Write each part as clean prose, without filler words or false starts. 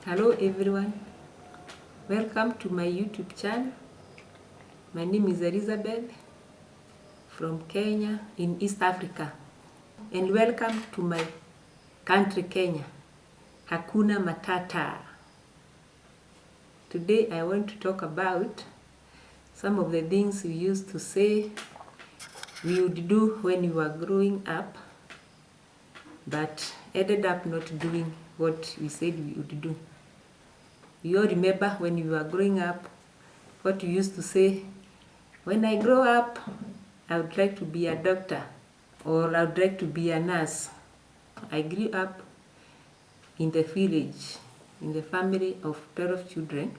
Hello everyone, welcome to my YouTube channel. My name is Elizabeth from Kenya in East Africa, and welcome to my country Kenya. Hakuna Matata. Today I want to talk about some of the things we used to say we would do when we were growing up, but ended up not doing what we said we would do. You all remember when we were growing up, what we used to say, when I grow up, I would like to be a doctor, or I would like to be a nurse. I grew up in the village, in the family of 12 children.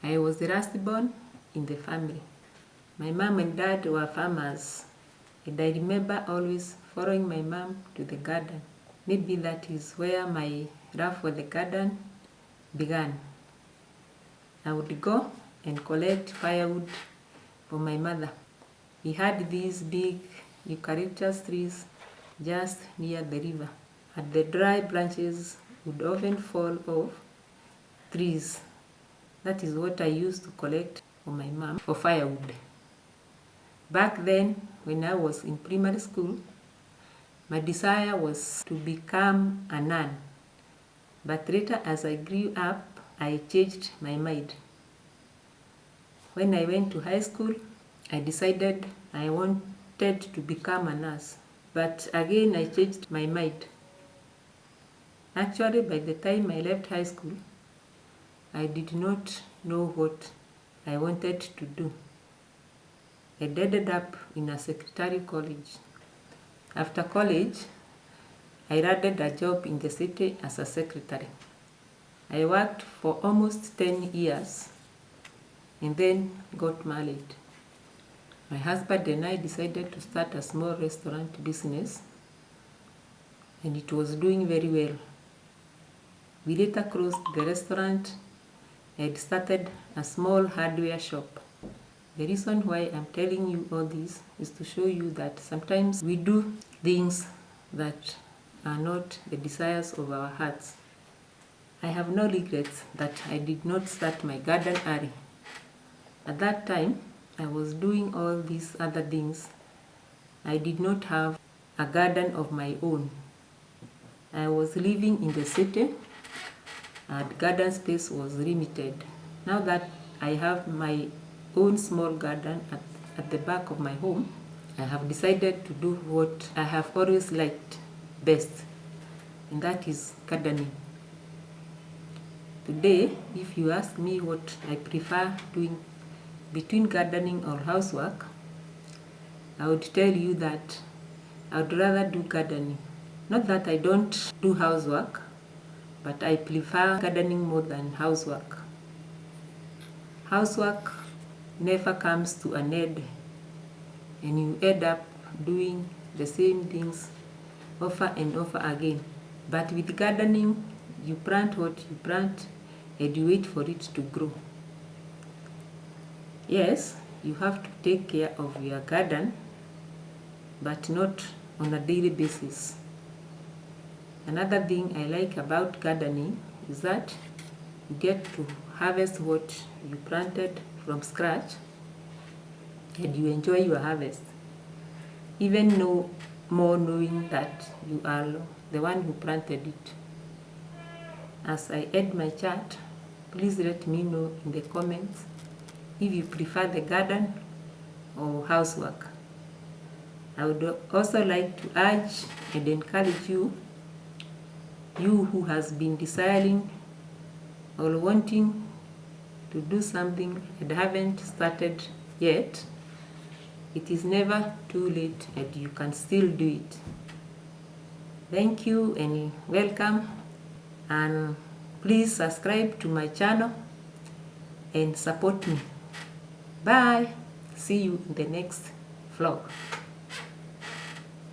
I was the last born in the family. My mom and dad were farmers, and I remember always following my mom to the garden. Maybe that is where my love for the garden began. I would go and collect firewood for my mother. We had these big eucalyptus trees just near the river, and the dry branches would often fall off trees. That is what I used to collect for my mom for firewood. Back then, when I was in primary school, my desire was to become a nun. But later, as I grew up, I changed my mind. When I went to high school, I decided I wanted to become a nurse. But again, I changed my mind. Actually, by the time I left high school, I did not know what I wanted to do. I ended up in a secretary college. After college, I landed a job in the city as a secretary. I worked for almost 10 years and then got married. My husband and I decided to start a small restaurant business, and it was doing very well. We later closed the restaurant and started a small hardware shop. The reason why I'm telling you all this is to show you that sometimes we do things that are not the desires of our hearts. I have no regrets that I did not start my garden early. At that time, I was doing all these other things. I did not have a garden of my own. I was living in the city and garden space was limited. Now that I have my own small garden at the back of my home, I have decided to do what I have always liked best, and that is gardening. Today, if you ask me what I prefer doing between gardening or housework, I would tell you that I would rather do gardening. Not that I don't do housework, but I prefer gardening more than housework. Housework never comes to an end, and you end up doing the same things over and over again. But with gardening, you plant what you plant and you wait for it to grow. Yes, you have to take care of your garden, but not on a daily basis. Another thing I like about gardening is that you get to harvest what you planted from scratch, and you enjoy your harvest, even no more knowing that you are the one who planted it. As I end my chat, please let me know in the comments if you prefer the garden or housework. I would also like to urge and encourage you who has been desiring or wanting to do something and haven't started yet. It is never too late and you can still do it. Thank you and welcome, and please subscribe to my channel and support me. Bye. See you in the next vlog.